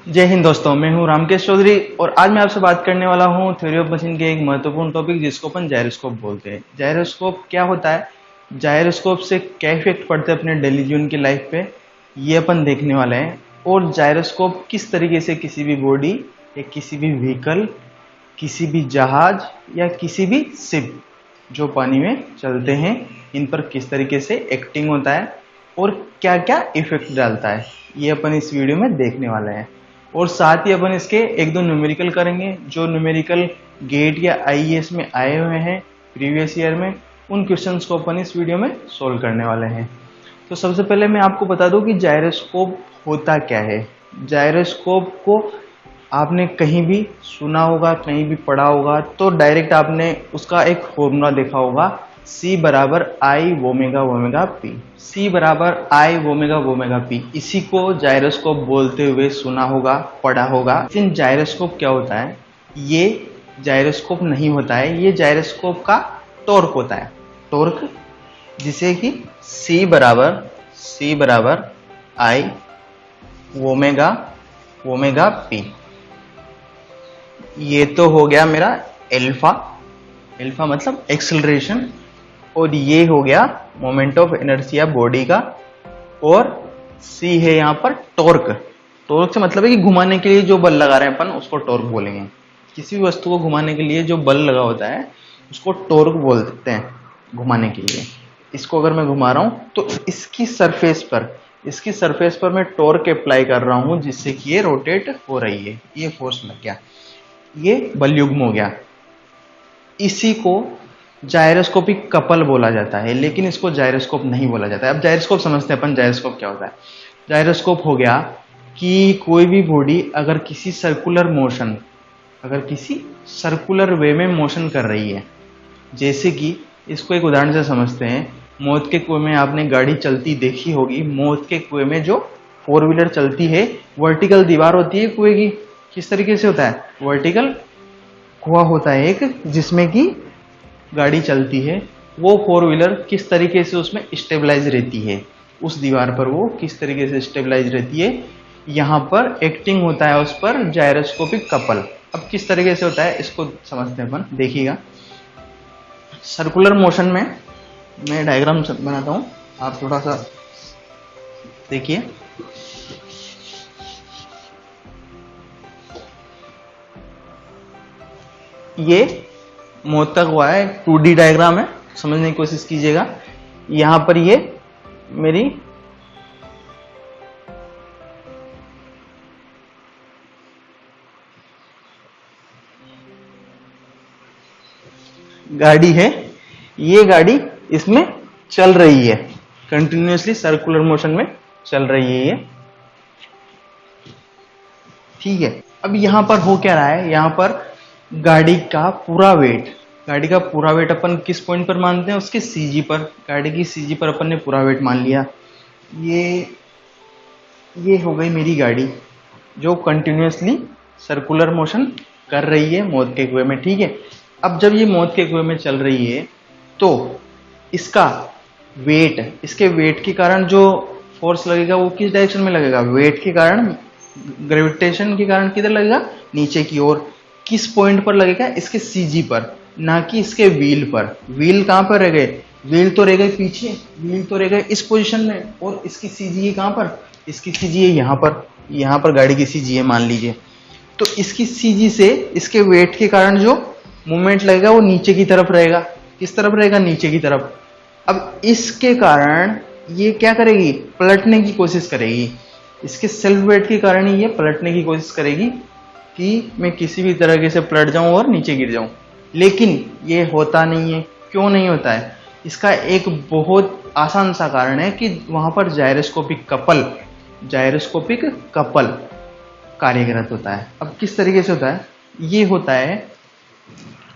जय हिंद दोस्तों, मैं हूं रामकेश चौधरी और आज मैं आपसे बात करने वाला हूं थ्योरी ऑफ मशीन के एक महत्वपूर्ण टॉपिक जिसको अपन जायरोस्कोप बोलते हैं। जायरोस्कोप क्या होता है, जायरोस्कोप से क्या इफेक्ट पड़ते हैं अपने डेली जीवन की लाइफ पे, ये अपन देखने वाले हैं। और जायरोस्कोप किस तरीके से किसी भी बॉडी या किसी भी व्हीकल, किसी भी जहाज या किसी भी शिप जो पानी में चलते हैं, इन पर किस तरीके से एक्टिंग होता है और क्या क्या इफेक्ट डालता है, ये अपन इस वीडियो में देखने वाले हैं। और साथ ही अपन इसके एक दो न्यूमेरिकल करेंगे, जो न्यूमेरिकल गेट या आईएएस में आए हुए हैं प्रीवियस ईयर में, उन क्वेश्चंस को अपन इस वीडियो में सोल्व करने वाले हैं। तो सबसे पहले मैं आपको बता दूं कि जायरोस्कोप होता क्या है। जायरोस्कोप को आपने कहीं भी सुना होगा, कहीं भी पढ़ा होगा, तो डायरेक्ट आपने उसका एक फॉर्मूला देखा होगा, C बराबर आई ओमेगा ओमेगा पी। C बराबर आई ओमेगा ओमेगा पी, इसी को जायरोस्कोप बोलते हुए सुना होगा, पढ़ा होगा। लेकिन जायरोस्कोप क्या होता है? ये जायरोस्कोप नहीं होता है, ये जायरोस्कोप का टॉर्क होता है। टॉर्क जिसे कि C बराबर आई ओमेगा ओमेगा पी। ये तो हो गया मेरा एल्फा, एल्फा मतलब एक्सेलरेशन, और ये हो गया मोमेंट ऑफ इनर्शिया बॉडी का। और सी है यहाँ पर टॉर्क। टॉर्क से मतलब है कि घुमाने के लिए जो बल लगा रहे हैं अपन, उसको टॉर्क बोलेंगे। किसी भी वस्तु को घुमाने के लिए जो बल लगा होता है उसको टॉर्क बोलते हैं, घुमाने के लिए। इसको अगर मैं घुमा रहा हूं तो इसकी सरफेस पर मैं टॉर्क अप्लाई कर रहा हूं, जिससे कि ये रोटेट हो रही है। ये फोर्स लग गया, ये बल युग्म हो गया। इसी को जायरोस्कोपिक कपल बोला जाता है, लेकिन इसको जायरोस्कोप नहीं बोला जाता है। अब जायरोस्कोप समझते हैं अपन, जायरोस्कोप क्या होता है। जायरोस्कोप हो गया कि कोई भी बॉडी अगर किसी सर्कुलर वे में मोशन कर रही है, जैसे कि इसको एक उदाहरण से समझते हैं। मौत के कुएं में आपने गाड़ी चलती देखी होगी। मौत के कुएं में जो 4 व्हीलर चलती है, वर्टिकल दीवार होती है कुएं की। किस तरीके से होता है? वर्टिकल कुआं होता है एक, जिसमें कि गाड़ी चलती है। वो 4 व्हीलर किस तरीके से उसमें स्टेबलाइज रहती है, उस दीवार पर वो किस तरीके से स्टेबलाइज रहती है, यहाँ पर एक्टिंग होता है उस पर जायरोस्कोपिक कपल। अब किस तरीके से होता है इसको समझते हैं अपन, देखिएगा। सर्कुलर मोशन में मैं डायग्राम बनाता हूँ, आप थोड़ा सा देखिए। ये मौत तक हुआ है, 2D डायग्राम है, समझने की कोशिश कीजिएगा। यहां पर ये मेरी गाड़ी है, ये गाड़ी इसमें चल रही है, कंटिन्यूअसली सर्कुलर मोशन में चल रही है ये, ठीक है। अब यहां पर हो क्या रहा है, यहां पर गाड़ी का पूरा वेट अपन किस पॉइंट पर मानते हैं? उसके सीजी पर। गाड़ी की सीजी पर अपन ने पूरा वेट मान लिया। ये हो गई मेरी गाड़ी जो कंटिन्यूअसली सर्कुलर मोशन कर रही है मौत के कुएं में, ठीक है। अब जब ये मौत के कुएं में चल रही है तो इसका वेट, इसके वेट के कारण जो फोर्स लगेगा वो किस डायरेक्शन में लगेगा? वेट के कारण, ग्रेविटेशन के कारण किधर लगेगा? नीचे की ओर। किस पॉइंट पर लगेगा? इसके सीजी पर, ना कि इसके व्हील पर। व्हील कहां पर रह गए? व्हील तो रह गए पीछे, व्हील तो रह गए इस पोजीशन में, और इसकी सीजी है कहां पर? इसकी सीजी है यहाँ पर गाड़ी की सीजी है मान लीजिए। तो इसकी सीजी से इसके वेट के कारण जो मूवमेंट लगेगा वो नीचे की तरफ रहेगा। किस तरफ रहेगा? नीचे की तरफ। अब इसके कारण ये क्या करेगी? पलटने की कोशिश करेगी। इसके सेल्फ वेट के कारण ही ये पलटने की कोशिश करेगी कि मैं किसी भी तरीके से पलट जाऊं और नीचे गिर जाऊं। लेकिन ये होता नहीं है। क्यों नहीं होता है? इसका एक बहुत आसान सा कारण है कि वहां पर जायरोस्कोपिक कपल कार्यरत होता है। अब किस तरीके से होता है? ये होता है,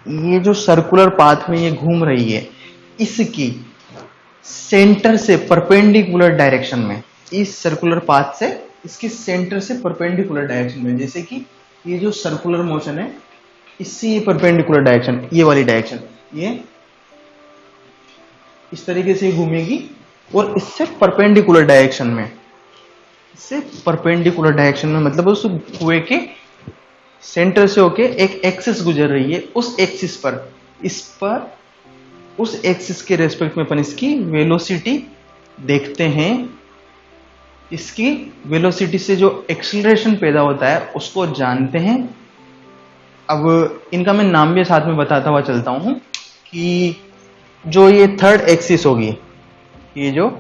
ये जो सर्कुलर पाथ में ये घूम रही है, इसकी सेंटर से परपेंडिकुलर डायरेक्शन में, इस सर्कुलर पाथ से इसके सेंटर से परपेंडिकुलर डायरेक्शन में, जैसे कि ये जो सर्कुलर मोशन है इससे ये परपेंडिकुलर डायरेक्शन, ये वाली डायरेक्शन, ये इस तरीके से घूमेगी और इससे परपेंडिकुलर डायरेक्शन में से परपेंडिकुलर डायरेक्शन में, मतलब उस कुएं के सेंटर से होके एक एक्सिस गुजर रही है, उस एक्सिस पर, इस पर, उस एक्सिस के रेस्पेक्ट में अपन इसकी वेलोसिटी देखते हैं। इसकी वेलोसिटी से जो एक्सीलरेशन पैदा होता है उसको जानते हैं। अब इनका मैं नाम भी साथ में बताता हुआ चलता हूं कि जो ये थर्ड एक्सिस होगी, ये जो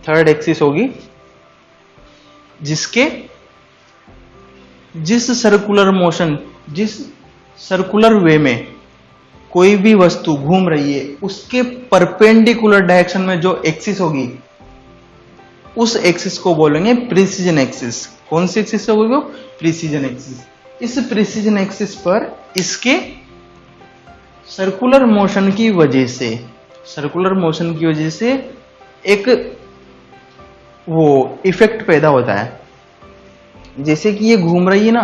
थर्ड एक्सिस होगी, जिस सर्कुलर मोशन, जिस सर्कुलर वे में कोई भी वस्तु घूम रही है, उसके परपेंडिकुलर डायरेक्शन में जो एक्सिस होगी, उस एक्सिस को बोलेंगे प्रिसीजन एक्सिस। कौन सी एक्सिस होगी वो? Precision axis. इस प्रिसीजन एक्सिस पर इसके सर्कुलर मोशन की वजह से, सर्कुलर मोशन की वजह से एक वो इफेक्ट पैदा होता है। जैसे कि ये घूम रही है ना,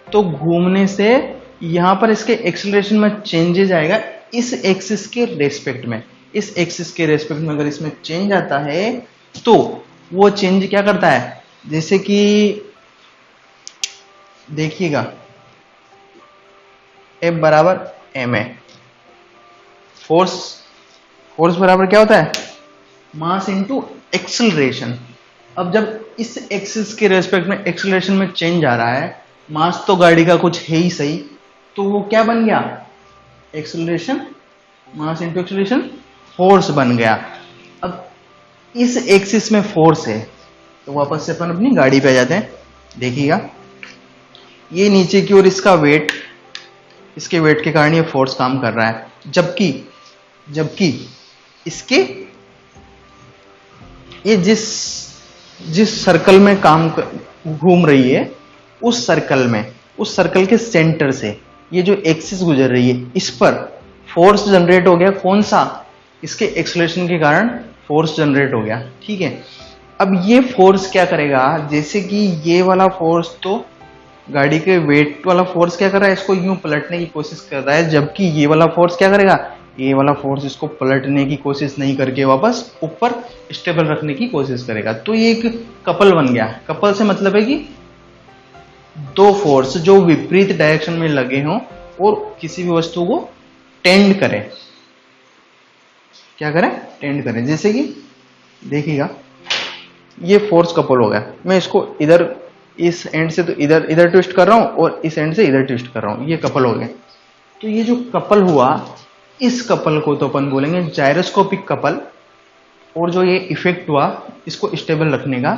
तो घूमने से यहां पर इसके एक्सीलरेशन में चेंजेस आएगा इस एक्सिस के रेस्पेक्ट में। इस एक्सिस के रेस्पेक्ट में अगर इसमें चेंज आता है तो वो चेंज क्या करता है, जैसे कि देखिएगा F बराबर ma, फोर्स बराबर क्या होता है? Mass into acceleration. अब जब इस एक्सिस के रेस्पेक्ट में एक्सीलरेशन में चेंज आ रहा है, मास तो गाड़ी का कुछ है ही सही, तो वो क्या बन गया? Acceleration, mass into acceleration, force बन गया। अब इस एक्सिस में फोर्स है, तो वापस से अपन अपनी गाड़ी पे आ जाते हैं। देखिएगा ये नीचे की ओर इसका वेट, इसके वेट के कारण ये फोर्स काम कर रहा है, जबकि इसके ये जिस सर्कल में घूम रही है, उस सर्कल के सेंटर से ये जो एक्सिस गुजर रही है, इस पर फोर्स जनरेट हो गया। कौन सा? इसके एक्सीलरेशन के कारण फोर्स जनरेट हो गया। ठीक है, अब ये फोर्स क्या करेगा, जैसे कि ये वाला फोर्स तो गाड़ी के वेट वाला फोर्स क्या कर रहा है, इसको यूं पलटने की कोशिश कर रहा है, जबकि ये वाला फोर्स क्या करेगा, ये वाला फोर्स इसको पलटने की कोशिश नहीं करके वापस ऊपर स्टेबल रखने की कोशिश करेगा। तो ये एक कपल बन गया। कपल से मतलब है कि दो फोर्स जो विपरीत डायरेक्शन में लगे हों और किसी भी वस्तु को टेंड करें। क्या करें? टेंड करें। जैसे कि देखिएगा ये फोर्स कपल हो गया, मैं इसको इधर इस एंड से तो इधर ट्विस्ट कर रहा हूं और इस एंड से इधर ट्विस्ट कर रहा हूं, ये कपल हो गया। तो ये जो कपल हुआ, इस कपल को तो अपन बोलेंगे जायरोस्कोपिक कपल, और जो ये इफेक्ट हुआ इसको स्टेबल रखने का,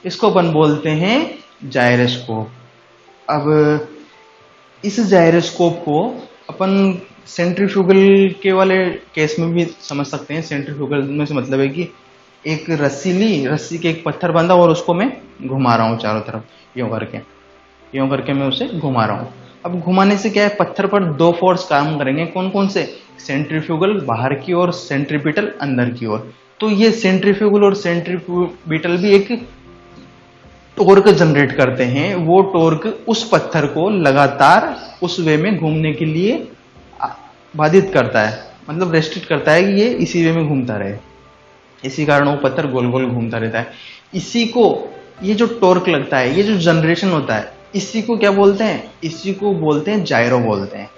इसको अपन बोलते हैं जायरोस्कोप। अब इस जायरोस्कोप को अपन सेंट्रीफ्यूगल के वाले केस में भी समझ सकते हैं। सेंट्रीफ्यूगल में से मतलब है कि एक रस्सी के एक पत्थर बांधा और उसको मैं घुमा रहा हूँ चारों तरफ, यूं करके मैं उसे घुमा रहा हूँ। अब घुमाने से क्या है, पत्थर पर दो फोर्स काम करेंगे। कौन कौन से? सेंट्रीफ्यूगल बाहर की ओर, सेंट्रीपिटल अंदर की ओर। तो ये सेंट्रीफ्यूगल और सेंट्रीपिटल भी एक टॉर्क जनरेट करते हैं। वो टॉर्क उस पत्थर को लगातार उस वे में घूमने के लिए बाधित करता है, मतलब रेस्ट्रिक्ट करता है कि ये इसी वे में घूमता रहे। इसी कारण वो पत्थर गोल गोल घूमता रहता है। इसी को, ये जो टॉर्क लगता है, ये जो जनरेशन होता है, इसी को क्या बोलते हैं? इसी को बोलते हैं जायरो बोलते हैं।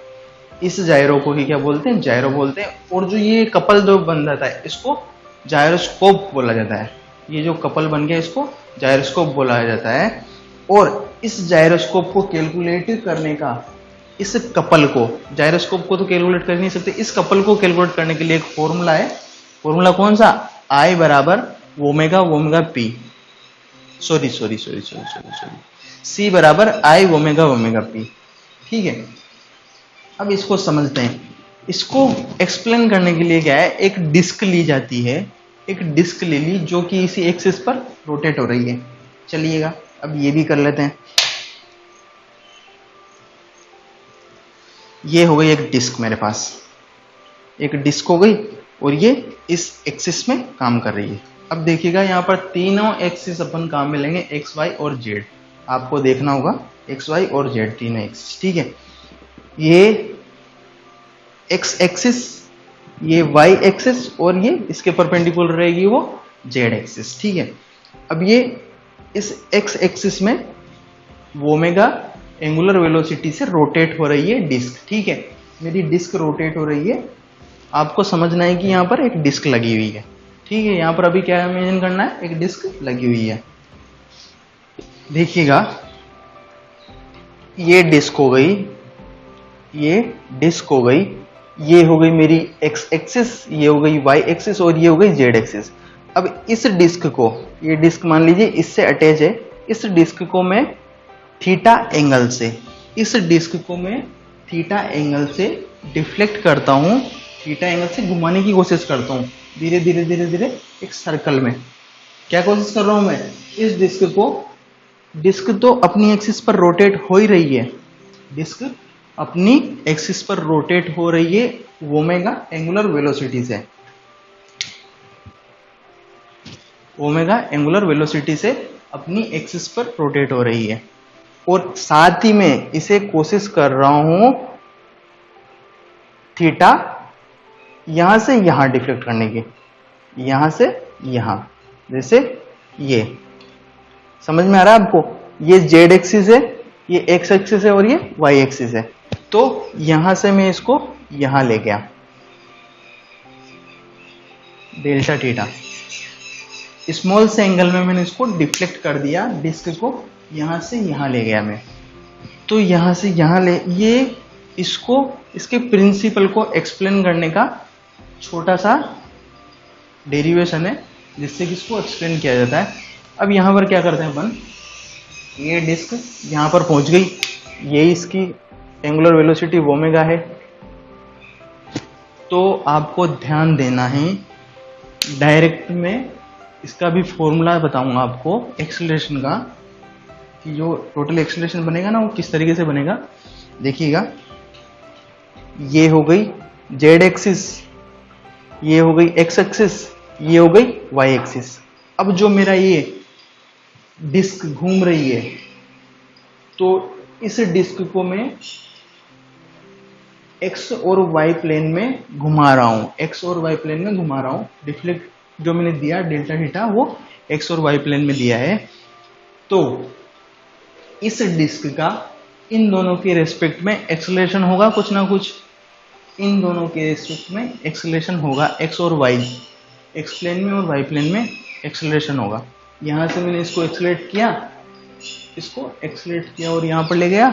इस जायरो को ही क्या बोलते हैं? जायरो बोलते हैं। और जो ये कपल जो बन जाता है इसको जायरोस्कोप बोला जाता है। ये जो कपल बन गया इसको जायरोस्कोप बोला जाता है। और इस जायरोस्कोप को कैलकुलेट करने का, इस कपल को, जायरोस्कोप को तो कैलकुलेट कर नहीं सकते, इस कपल को कैलकुलेट करने के लिए एक फॉर्मूला है। फॉर्मूला कौन सा? I बराबर ओमेगा पी, सॉरी C बराबर I ओमेगा पी। ठीक है, अब इसको समझते हैं। इसको एक्सप्लेन करने के लिए क्या है, एक डिस्क ली जाती है, एक डिस्क ले ली जो कि इसी एक्सिस पर रोटेट हो रही है। चलिएगा अब ये भी कर लेते हैं। ये हो गई एक डिस्क, मेरे पास एक डिस्क हो गई और ये इस एक्सिस में काम कर रही है। अब देखिएगा यहाँ पर तीनों एक्सिस अपन काम में लेंगे, एक्स वाई और जेड। आपको देखना होगा एक्स वाई और जेड तीनों एक्सिस। ठीक है, ये एक्स एक्सिस, ये वाई एक्सिस और ये इसके परपेंडिकुलर रहेगी वो जेड एक्सिस। ठीक है, अब ये इस एक्स एक्सिस में ओमेगा एंगुलर वेलोसिटी से रोटेट हो रही है डिस्क। ठीक है, मेरी डिस्क रोटेट हो रही है। आपको समझना है कि यहाँ पर एक डिस्क लगी हुई है। ठीक है, यहाँ पर अभी क्या इमेजिन करना है, एक डिस्क लगी हुई है। देखिएगा, ये डिस्क हो गई, ये डिस्क हो गई, ये हो गई मेरी एक्स एक्सिस, ये हो गई वाई एक्सिस और ये हो गई जेड एक्सिस। अब इस डिस्क को, ये डिस्क मान लीजिए इससे अटैच है, इस डिस्क को मैं थीटा एंगल से, इस डिस्क को मैं थीटा एंगल से डिफ्लेक्ट करता हूं, थीटा एंगल से घुमाने की कोशिश करता हूं, धीरे धीरे धीरे धीरे एक सर्कल में। क्या कोशिश कर रहा हूं मैं, इस डिस्क को, डिस्क तो अपनी एक्सिस पर रोटेट हो ही रही है, डिस्क अपनी एक्सिस पर रोटेट हो रही है ओमेगा एंगुलर वेलोसिटी से, ओमेगा एंगुलर वेलोसिटी से अपनी एक्सिस पर रोटेट हो रही है। और साथ ही में इसे कोशिश कर रहा हूं थीटा यहां से यहां डिफ्लेक्ट करने की, यहां से यहां, जैसे ये। समझ में आ रहा है आपको? ये जेड एक्सिस है, ये एक्स एक्सिस है और ये वाई एक्सिस है। तो यहां से मैं इसको यहां ले गया, डेल्टा थीटा, स्मॉल से एंगल में मैंने इसको डिफ्लेक्ट कर दिया, डिस्क को यहां से यहां ले गया मैं। तो यहां से यहां ले, ये इसको, इसके प्रिंसिपल को एक्सप्लेन करने का छोटा सा डेरिवेशन है, जिससे कि इसको एक्सप्लेन किया जाता है। अब यहां पर क्या करते हैं अपन, ये डिस्क यहां पर पहुंच गई, ये इसकी एंगुलर वेलोसिटी ओमेगा है। तो आपको ध्यान देना है, डायरेक्ट में इसका भी फॉर्मूला बताऊंगा आपको एक्सेलरेशन का, कि जो टोटल एक्सेलरेशन बनेगा ना वो किस तरीके से बनेगा। देखिएगा, ये हो गई जेड एक्सिस, ये हो गई एक्स एक्सिस, ये हो गई वाई एक्सिस। अब जो मेरा ये डिस्क घूम रही है, तो इस डिस्क को मैं एक्स और वाई प्लेन में घुमा रहा हूं, एक्स और वाई प्लेन में घुमा रहा हूं। डिफ्लेक्ट जो मैंने दिया डेल्टा थीटा, वो एक्स और वाई प्लेन में दिया है। तो इस डिस्क का इन दोनों के रेस्पेक्ट में एक्सेलरेशन होगा कुछ ना कुछ, इन दोनों के रेस्पेक्ट में एक्सेलरेशन होगा, एक्स और वाई, एक्स प्लेन में और वाई प्लेन में एक्सेलरेशन होगा। यहां से मैंने इसको एक्सेलरेट किया, इसको एक्सेलरेट किया और यहां पर ले गया।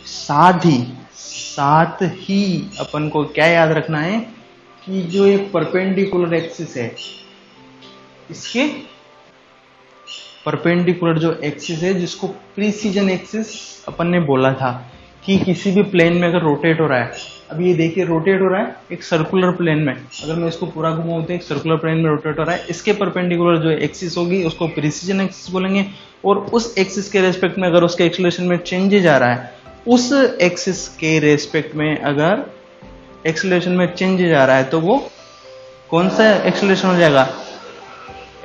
साथ ही अपन को क्या याद रखना है कि जो ये परपेंडिकुलर एक्सिस है, इसके परपेंडिकुलर जो एक्सिस है, जिसको प्रीसीजन एक्सिस अपन ने बोला था, कि किसी भी प्लेन में अगर रोटेट हो रहा है, अब ये देखिए रोटेट हो रहा है एक सर्कुलर प्लेन में, अगर मैं इसको पूरा घुमाऊं तो एक सर्कुलर प्लेन में रोटेट हो रहा है, इसके परपेंडिकुलर जो एक्सिस होगी उसको प्रीसीजन एक्सिस बोलेंगे। और उस एक्सिस के रेस्पेक्ट में अगर उसके एक्सेलरेशन में चेंजेज आ रहा है, उस एक्सिस के रेस्पेक्ट में अगर एक्सेलरेशन में चेंजेज आ रहा है, तो वो कौन सा एक्सेलरेशन हो जाएगा,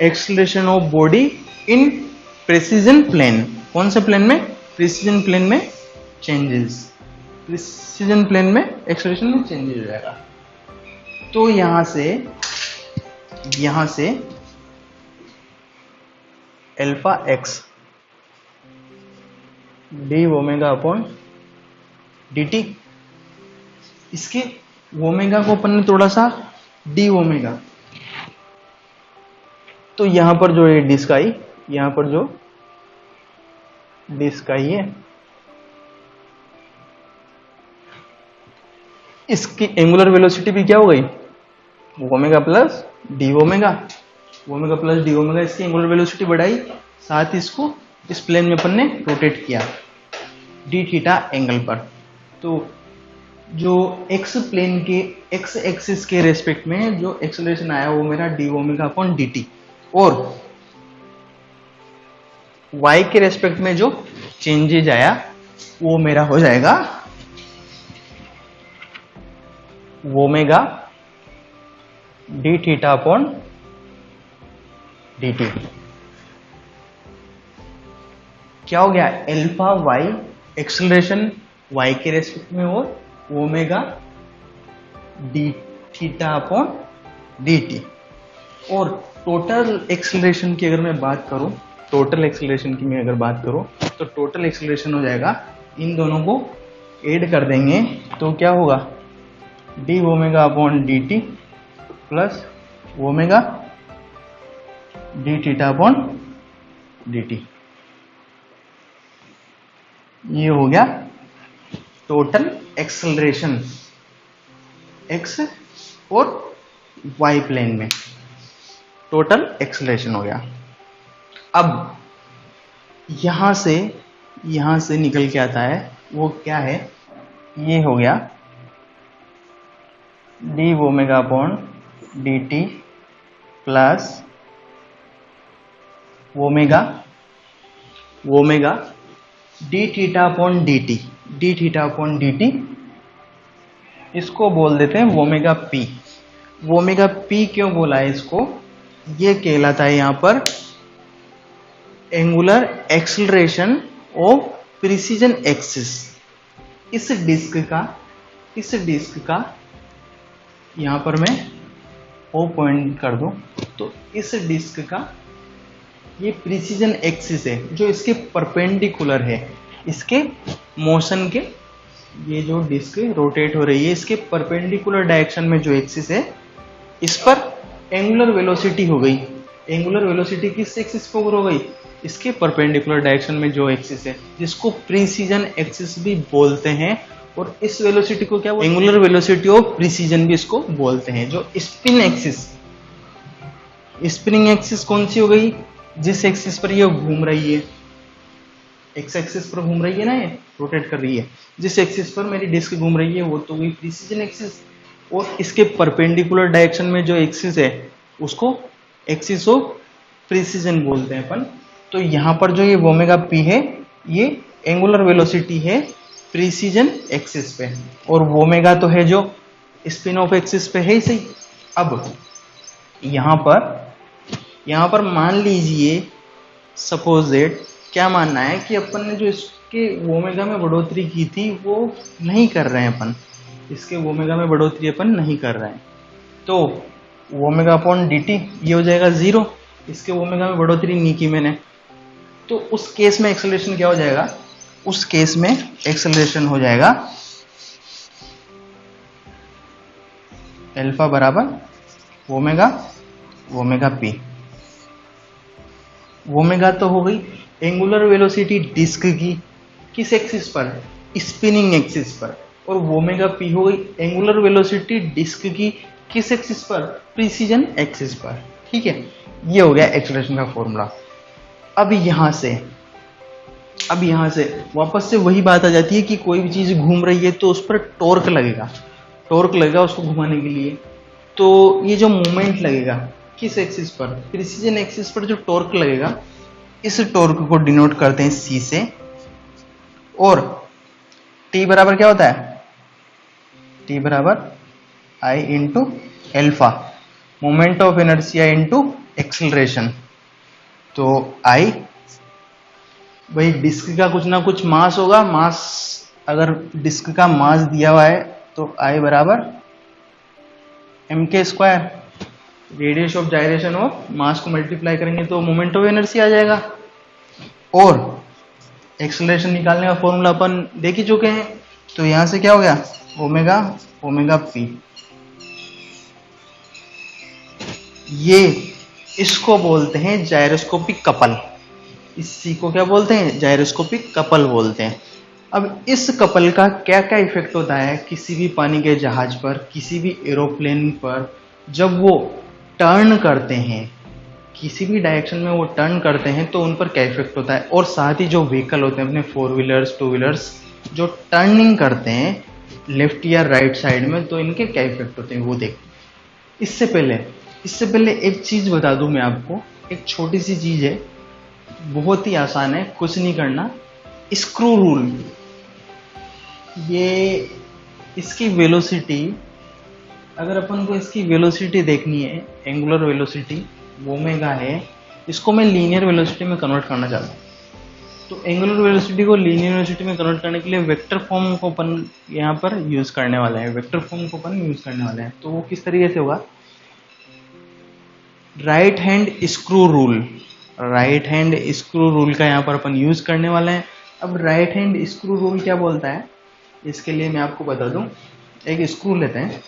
acceleration of body in precision plane. कौन से प्लेन में, प्रिसीजन प्लेन में चेंजेस, प्रिसीजन प्लेन में एक्सेलरेशन में चेंजेस हो जाएगा। तो यहां से alpha x d omega upon d t, इसके ओमेगा को अपन ने थोड़ा सा डी ओमेगा, तो यहां पर जो ये डिस्क आई, यहां पर जो डिस्क आई है, इसकी एंगुलर वेलोसिटी भी क्या हो गई, omega plus D omega, omega plus D omega, इसकी एंगुलर वेलोसिटी बढ़ाई, साथ ही इसको इस प्लेन में अपन ने रोटेट किया डी थीटा एंगल पर। तो जो एक्स प्लेन के एक्स एक्सिस के रेस्पेक्ट में जो एक्सेलरेशन आया वो मेरा D omega upon d T, और वाई के रेस्पेक्ट में जो चेंजेज आया वो मेरा हो जाएगा omega D theta upon d T. क्या हो गया, अल्फा वाई एक्सेलरेशन वाई के रेस्पेक्ट में और omega D theta upon d T. और टोटल एक्सेलरेशन की अगर मैं बात करूं, टोटल एक्सेलरेशन की मैं अगर बात करूं तो टोटल एक्सेलरेशन हो जाएगा, इन दोनों को ऐड कर देंगे तो क्या होगा, D omega upon d T plus omega D theta upon d T. ये हो गया टोटल एक्सेलरेशन एक्स और वाई प्लेन में, टोटल एक्सेलरेशन हो गया। अब यहां से निकल के आता है वो क्या है, ये हो गया D omega upon d T plus omega D theta upon d T, D theta upon d T, इसको बोल देते हैं ओमेगा पी। ओमेगा पी क्यों बोला है इसको, ये कहलाता है यहां पर angular acceleration of precision axis. इस डिस्क का यहां पर मैं ओ पॉइंट कर दूं तो इस डिस्क का ये प्रिसीजन एक्सिस है जो इसके परपेंडिकुलर है, इसके मोशन के, ये जो डिस्क रोटेट हो रही है इसके परपेंडिकुलर डायरेक्शन में जो एक्सिस है, इस पर एंगुलर वेलोसिटी हो गई। एंगुलर वेलोसिटी किस एक्सिस पर हो गई, इसके परपेंडिकुलर डायरेक्शन में जो एक्सिस है, जिसको प्रिसीजन एक्सिस भी बोलते हैं। और इस वेलोसिटी को क्या बोलते हैं, एंगुलर वेलोसिटी ऑफ प्रिसीजन भी इसको बोलते हैं। जो स्पिन एक्सिस, स्पिनिंग एक्सिस कौन सी हो गई, जिस एक्सिस पर ये घूम रही है, एक्स एक्सिस पर घूम रही है ना, ये रोटेट कर रही है, जिस एक्सिस पर मेरी डिस्क घूम रही है वो तो गई प्रिसीजन एक्सिस। और इसके परपेंडिकुलर डायरेक्शन में जो एक्सिस है उसको एक्सिस ऑफ प्रिसीजन बोलते हैं अपन। तो यहां पर जो ये ओमेगा पी है ये एंगुलर वेलोसिटी है प्रिसीजन एक्सिस पे, और ओमेगा तो है जो स्पिन ऑफ एक्सिस पे है ही सही। अब यहां पर मान लीजिए, सपोज दैट, क्या मानना है कि अपन ने जो इसके ओमेगा में बढ़ोतरी की थी वो नहीं कर रहे हैं अपन, इसके ओमेगा में बढ़ोतरी अपन नहीं कर रहे हैं, तो ओमेगा अपॉन डी टी ये हो जाएगा 0, इसके ओमेगा में बढ़ोतरी नहीं की मैंने, तो उस केस में एक्सेलरेशन क्या हो जाएगा, उस केस में एक्सेलरेशन हो जाएगा अल्फा बराबर ओमेगा पी। ओमेगा तो हो गई एंगुलर वेलोसिटी डिस्क की, किस एक्सिस पर, स्पिनिंग एक्सिस पर, और ओमेगा पी हो गई एंगुलर वेलोसिटी डिस्क की किस एक्सिस पर, प्रिसीजन एक्सिस पर। ठीक है, ये हो गया एक्सेलरेशन का फॉर्मूला। अब यहां से वापस से वही बात आ जाती है कि कोई भी चीज घूम रही है तो उस पर टॉर्क लगेगा उसको घुमाने के लिए। तो ये जो मोमेंट लगेगा किस एक्सिस पर, प्रिसीजन एक्सिस पर जो टॉर्क लगेगा, इस टॉर्क को डिनोट करते हैं C से, और T बराबर क्या होता है, T बराबर I into alpha, moment of inertia into acceleration. तो I भाई डिस्क का कुछ ना कुछ मास होगा, मास अगर डिस्क का मास दिया हुआ है तो I बराबर mk², radius of gyration of mass को मल्टीप्लाई करेंगे तो मोमेंट ऑफ इनर्शिया आ जाएगा। और एक्सेलरेशन निकालने का फॉर्मूला अपन देख ही चुके हैं, तो यहां से क्या हो गया, ओमेगा पी। ये इसको बोलते हैं जायरोस्कोपिक कपल, इस सी को क्या बोलते हैं, जायरोस्कोपिक कपल बोलते हैं। अब इस कपल का क्या क्या इफेक्ट होता है किसी भी पानी के जहाज पर, किसी भी एरोप्लेन पर, जब वो टर्न करते हैं, किसी भी डायरेक्शन में वो टर्न करते हैं तो उन पर क्या इफेक्ट होता है। और साथ ही जो व्हीकल होते हैं अपने 4 व्हीलर्स 2 व्हीलर्स जो टर्निंग करते हैं लेफ्ट या राइट साइड में, तो इनके क्या इफेक्ट होते हैं वो देख। इससे पहले एक चीज बता दूं मैं आपको, एक छोटी सी चीज है, बहुत ही आसान है, कुछ नहीं करना, स्क्रू रूल। ये इसकी वेलोसिटी, अगर अपन को इसकी वेलोसिटी देखनी है, एंगुलर वेलोसिटी ओमेगा है, इसको मैं लीनियर वेलोसिटी में कन्वर्ट करना चाहता हूँ। तो एंगुलर वेलोसिटी को लीनियर वेलोसिटी में कन्वर्ट करने के लिए वेक्टर फॉर्म को अपन यहाँ पर यूज करने वाले हैं, तो वो किस तरीके से होगा, right hand screw rule, right hand screw rule का यहाँ पर अपन यूज करने वाले हैं। अब राइट हैंड स्क्रू रूल क्या बोलता है, इसके लिए मैं आपको बता दूं। एक स्क्रू लेते हैं,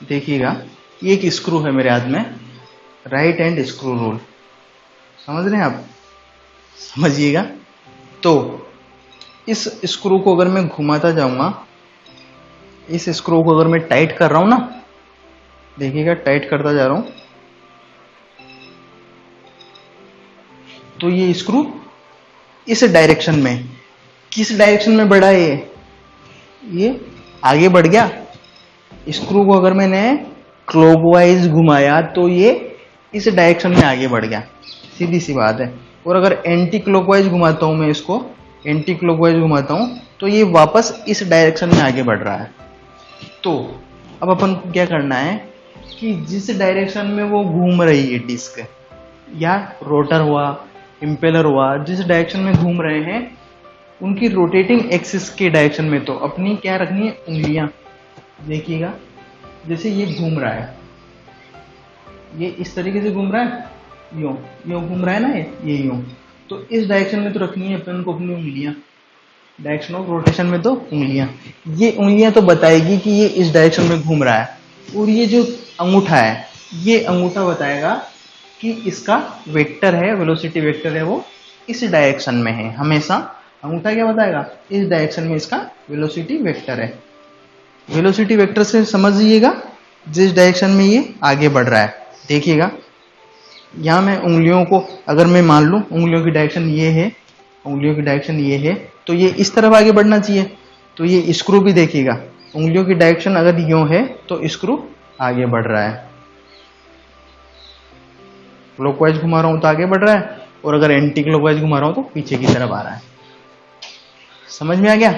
देखिएगा ये एक स्क्रू है मेरे हाथ में, राइट हैंड स्क्रू रूल, समझ रहे हैं आप, समझिएगा। तो इस स्क्रू को अगर मैं घुमाता जाऊंगा, इस स्क्रू को अगर मैं टाइट कर रहा हूं ना, देखिएगा टाइट करता जा रहा हूं, तो ये स्क्रू इस डायरेक्शन में, किस डायरेक्शन में बढ़ा है ये आगे बढ़ गया। स्क्रू को अगर मैंने क्लॉकवाइज घुमाया तो ये इस डायरेक्शन में आगे बढ़ गया, सीधी सी बात है। और अगर एंटी क्लॉकवाइज घुमाता हूं मैं इसको, एंटी क्लॉकवाइज घुमाता हूं तो ये वापस इस डायरेक्शन में आगे बढ़ रहा है। तो अब अपन को क्या करना है कि जिस डायरेक्शन में वो घूम रही है डिस्क या रोटर हुआ, इम्पेलर हुआ, जिस डायरेक्शन में घूम रहे हैं उनकी रोटेटिंग एक्सिस के डायरेक्शन में तो अपनी क्या रखनी है, उंगलियां। देखिएगा जैसे ये घूम रहा है, ये इस तरीके से घूम रहा है, यूं यूं घूम रहा है ना, ये यूं, तो इस डायरेक्शन में तो रखनी है अपन को अपनी उंगलियां, डायरेक्शन ऑफ रोटेशन में तो उंगलियां। ये उंगलियां तो बताएगी कि ये इस डायरेक्शन में घूम रहा है, और ये जो अंगूठा है, ये अंगूठा बताएगा कि इसका वेक्टर है, वेलोसिटी वेक्टर है वो इस डायरेक्शन में है। हमेशा अंगूठा क्या बताएगा, इस डायरेक्शन में इसका वेलोसिटी वेक्टर है। वेलोसिटी वेक्टर से समझिएगा जिस डायरेक्शन में ये आगे बढ़ रहा है। देखिएगा यहाँ मैं उंगलियों को अगर मैं मान लूं, उंगलियों की डायरेक्शन ये है, उंगलियों की डायरेक्शन ये है, तो ये इस तरफ आगे बढ़ना चाहिए। तो ये स्क्रू भी देखिएगा, उंगलियों की डायरेक्शन अगर यूं है तो स्क्रू आगे बढ़ रहा है, क्लॉकवाइज घुमा रहा हूं तो आगे बढ़ रहा है, और अगर एंटी क्लॉकवाइज घुमा रहा हूं तो पीछे की तरफ आ रहा है। समझ में आ गया।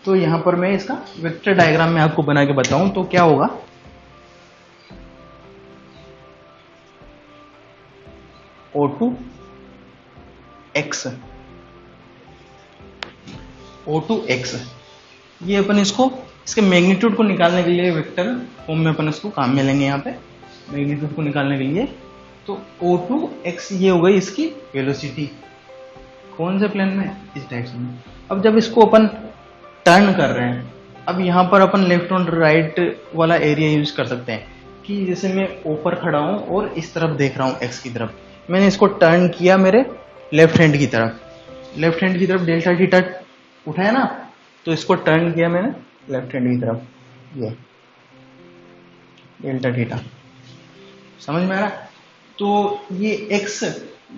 तो यहां पर मैं इसका वेक्टर डायग्राम में आपको बना के बताऊं तो क्या होगा, O2 x, O2 x, ये अपन इसको इसके मैग्नीट्यूड को निकालने के लिए वेक्टर फॉर्म में अपन इसको काम में लेंगे। यहाँ पे मैग्नीट्यूड को निकालने के लिए तो O2x ये हो गई इसकी वेलोसिटी, कौन से प्लेन में, इस डायरेक्शन में। अब जब इसको अपन टर्न कर रहे हैं, अब यहाँ पर अपन लेफ्ट और राइट वाला एरिया यूज कर सकते हैं कि जैसे मैं ऊपर खड़ा हूँ और इस तरफ देख रहा हूँ x की तरफ, मैंने इसको टर्न किया मेरे लेफ्ट हैंड की तरफ, लेफ्ट हैंड की तरफ डेल्टा थीटा उठाया ना, तो इसको टर्न किया मैंने लेफ्ट हैंड की तरफ, ये डेल्टा थीटा, समझ में आ रहा। तो ये x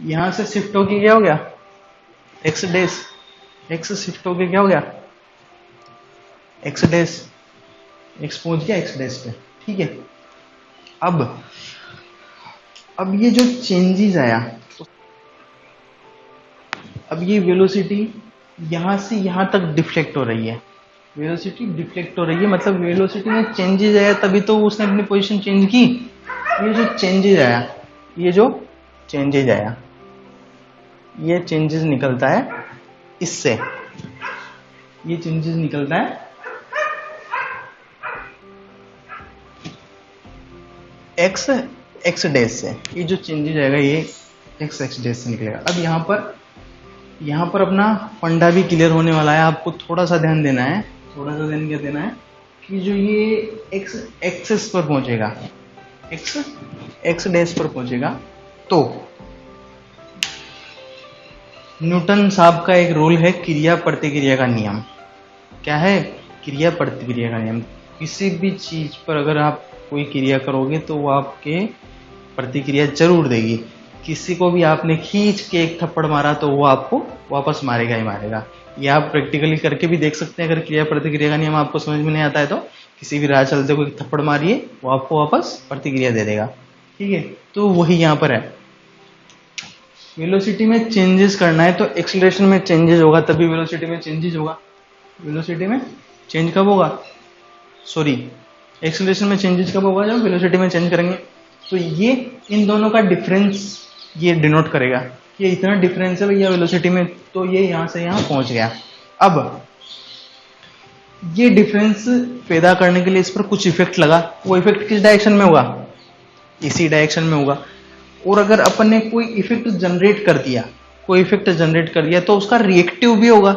यहां से शिफ्ट होके क्या हो गया, x डैश, x शिफ्ट होके क्या हो गया, x डैश, x पहुंच गया x डैश पे, ठीक है। अब ये जो चेंजेस आया, तो अब ये वेलोसिटी यहां से यहां तक डिफ्लेक्ट हो रही है, वेलोसिटी डिफ्लेक्ट हो रही है, मतलब वेलोसिटी में चेंजेस आया तभी तो उसने अपनी पोजीशन चेंज की। ये जो चेंजेस आया, ये जो चेंजेस आया, ये चेंजेस निकलता है इससे, ये चेंजेस निकलता है एक्स एक्स डैश से, ये जो चेंजेस आएगा ये एक्स एक्स डैश से निकलेगा। अब यहाँ पर अपना फंडा भी क्लियर होने वाला है, आपको थोड़ा सा ध्यान देना है, थोड़ा सा ध्यान क्या देना है कि जो ये एक्स एक्सेस पर पहुंचेगा, एक्स एक्स डैश पर पहुंचेगा, तो न्यूटन साहब का एक रूल है क्रिया प्रतिक्रिया का नियम। क्या है, क्रिया प्रतिक्रिया का नियम। किसी भी चीज पर अगर आप कोई क्रिया करोगे तो वो आपके प्रतिक्रिया जरूर देगी। किसी को भी आपने खींच के एक थप्पड़ मारा तो वो आपको वापस मारेगा ही मारेगा। ये आप प्रैक्टिकली करके भी देख सकते हैं। अगर क्रिया प्रतिक्रिया का नियम आपको समझ में नहीं आता है तो किसी भी राह चलते कोई थप्पड़ मारिए, वो आपको वापस प्रतिक्रिया दे देगा, ठीक है। तो वही यहाँ पर है, वेलोसिटी में चेंजेस करना है तो एक्सीलरेशन में चेंजेस होगा तभी वेलोसिटी में चेंजेस होगा। वेलोसिटी में चेंज कब होगा, सॉरी एक्सीलरेशन में चेंजेस कब होगा, जब वेलोसिटी में चेंज करेंगे। तो ये इन दोनों का डिफरेंस ये डिनोट करेगा, ये इतना डिफरेंस है भैया वेलोसिटी में, तो ये यहां से यहां पहुंच गया। अब ये डिफरेंस पैदा करने के लिए इस पर कुछ इफेक्ट लगा, वो इफेक्ट किस डायरेक्शन में होगा, इसी डायरेक्शन में होगा। और अगर अपन ने कोई इफेक्ट जनरेट कर दिया, कोई इफेक्ट जनरेट कर दिया तो उसका रिएक्टिव भी होगा।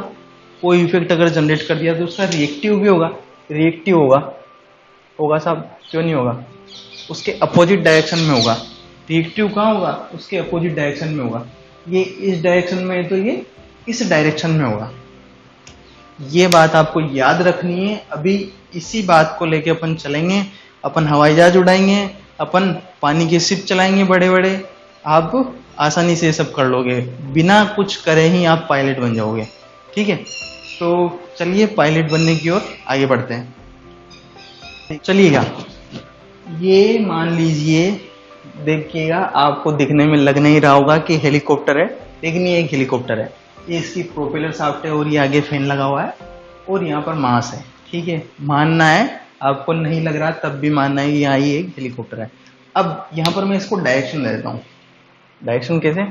कोई इफेक्ट अगर जनरेट कर दिया तो उसका रिएक्टिव भी होगा। रिएक्टिव होगा, होगा साहब, क्यों नहीं होगा, उसके अपोजिट डायरेक्शन में होगा। रिएक्टिव कहाँ होगा, उसके अपोजिट डायरेक्शन में होगा। ये इस डायरेक्शन में है तो ये इस डायरेक्शन में होगा। ये बात आपको याद रखनी है। अभी इसी बात को लेके अपन चलेंगे, अपन हवाई जहाज उड़ाएंगे, अपन पानी के शिप चलाएंगे बड़े बड़े। आप आसानी से ये सब कर लोगे, बिना कुछ करे ही आप पायलट बन जाओगे। ठीक है, तो चलिए पायलट बनने की ओर आगे बढ़ते हैं। चलिएगा, ये मान लीजिए, देखिएगा आपको दिखने में लग नहीं रहा होगा कि हेलीकॉप्टर है, लेकिन ये एक हेलीकॉप्टर है। ये इसकी प्रोपेलर शाफ्ट है और ये आगे फैन लगा हुआ है और यहाँ पर मास है। ठीक है, मानना है, आपको नहीं लग रहा तब भी मानना है कि यहाँ ये एक हेलीकॉप्टर है। अब यहाँ पर मैं इसको डायरेक्शन दे देता हूँ। डायरेक्शन कैसे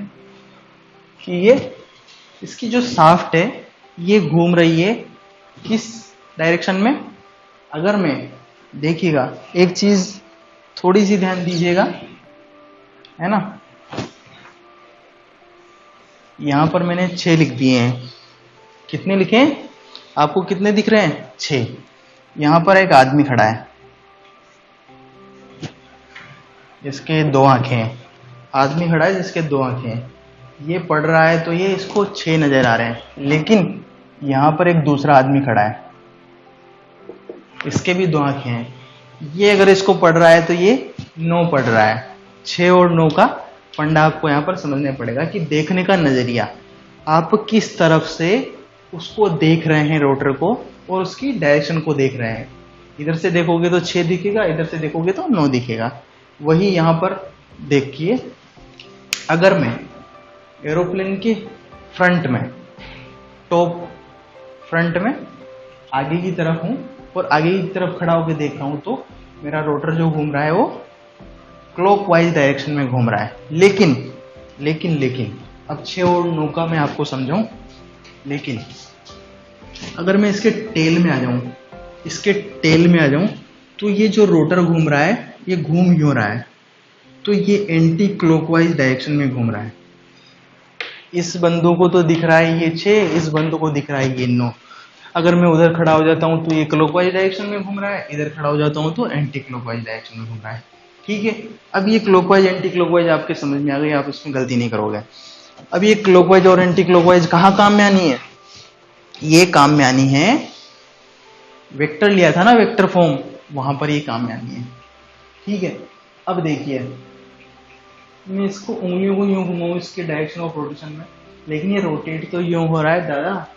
कि ये इसकी जो शाफ्ट है ये घूम रही है किस डायरेक्शन में। अगर मैं, देखिएगा एक चीज थोड़ी सी ध्यान दीजिएगा, है ना, यहां पर मैंने 6 लिख दिए हैं। कितने लिखे हैं, आपको कितने दिख रहे हैं, 6। यहां पर एक आदमी खड़ा है, जिसके 2 आंखें हैं। आदमी खड़ा है जिसके 2 आंखें हैं। ये पढ़ रहा है तो ये इसको 6 नजर आ रहे हैं, लेकिन यहां पर एक दूसरा आदमी खड़ा है, इसके भी 2 आंखें हैं। ये अगर इसको पढ़ रहा है तो ये 9 पढ़ रहा है। 6 और 9 का फंडा आपको यहाँ पर समझना पड़ेगा कि देखने का नजरिया, आप किस तरफ से उसको देख रहे हैं, रोटर को, और उसकी डायरेक्शन को देख रहे हैं। इधर से देखोगे तो 6 दिखेगा, इधर से देखोगे तो 9 दिखेगा। वही यहाँ पर देखिए, अगर मैं एरोप्लेन के फ्रंट में, टॉप फ्रंट में आगे की तरफ हूं और आगे की तरफ खड़ा होकर देख रहा हूं, तो मेरा रोटर जो घूम रहा है वो क्लॉकवाइज डायरेक्शन में घूम रहा है। लेकिन लेकिन लेकिन अब 6 और 9 का मैं आपको समझाऊं। लेकिन अगर मैं इसके टेल में आ जाऊं, इसके टेल में आ जाऊं, तो ये जो रोटर घूम रहा है ये घूम क्यों रहा है, तो ये एंटी क्लॉकवाइज डायरेक्शन में घूम रहा है। इस बंदू को तो दिख रहा है ये 6, इस बंदू को दिख रहा है ये 9। अगर मैं उधर खड़ा हो जाता हूं तो ये क्लॉकवाइज डायरेक्शन में घूम रहा है, इधर खड़ा हो जाता हूं तो एंटी क्लॉकवाइज डायरेक्शन में घूम रहा है। ठीक है, अब ये क्लॉकवाइज एंटी क्लॉकवाइज आपके समझ में आ गई, आप इसमें गलती नहीं करोगे। अब ये क्लॉकवाइज और एंटी क्लॉकवाइज कहाँ काम में आनी है, ये काम में आनी है, वेक्टर लिया था ना, वेक्टर फॉर्म, वहां पर ये काम में आनी है। ठीक है, अब देखिए मैं इसको उंगलियों को यूं घुमाऊं इसके डायरेक्शन ऑफ रोटेशन में, लेकिन ये रोटेट तो यूं हो रहा है दादा,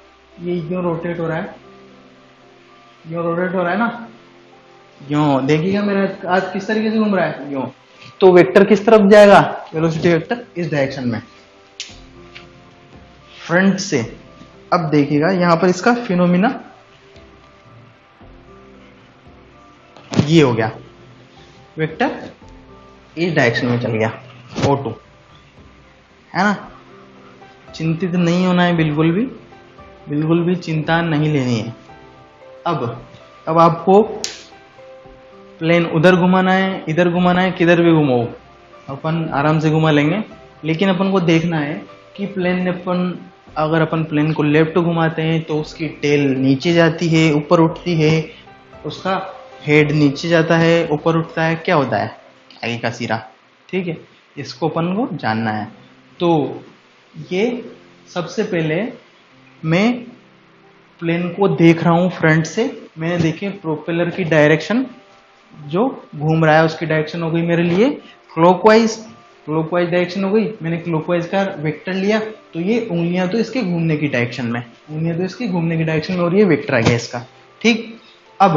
ये यूं रोटेट हो रहा है, यूं रोटेट हो रहा है ना, यूं। देखिएगा मेरा हाथ किस तरीके से घूम रहा है, यूं। तो वेक्टर किस तरफ जाएगा, वेलोसिटी वेक्टर इस डायरेक्शन में, फ्रंट से। अब देखिएगा यहां पर इसका फिनोमिना ये हो गया, वेक्टर इस डायरेक्शन में चल गया, O2, है ना। चिंतित नहीं होना है, बिल्कुल भी चिंता नहीं लेनी है। अब आपको प्लेन उधर घुमाना है, इधर घुमाना है, किधर भी घुमाओ अपन आराम से घुमा लेंगे। लेकिन अपन को देखना है कि प्लेन ने अगर अपन प्लेन को लेफ्ट घुमाते हैं तो उसकी टेल नीचे जाती है, ऊपर उठती है, उसका हेड नीचे जाता है, ऊपर उठता है, क्या होता है, आगे का सिरा। ठीक है, इसको अपन को जानना है। तो ये सबसे पहले मैं प्लेन को देख रहा हूं फ्रंट से, मैंने देखे प्रोपेलर की डायरेक्शन जो घूम रहा है उसकी डायरेक्शन हो गई मेरे लिए क्लॉकवाइज डायरेक्शन हो गई। मैंने क्लॉकवाइज का वेक्टर लिया, तो ये उंगलियां तो इसके घूमने की डायरेक्शन में, और ये वेक्टर आ गया इसका। ठीक, अब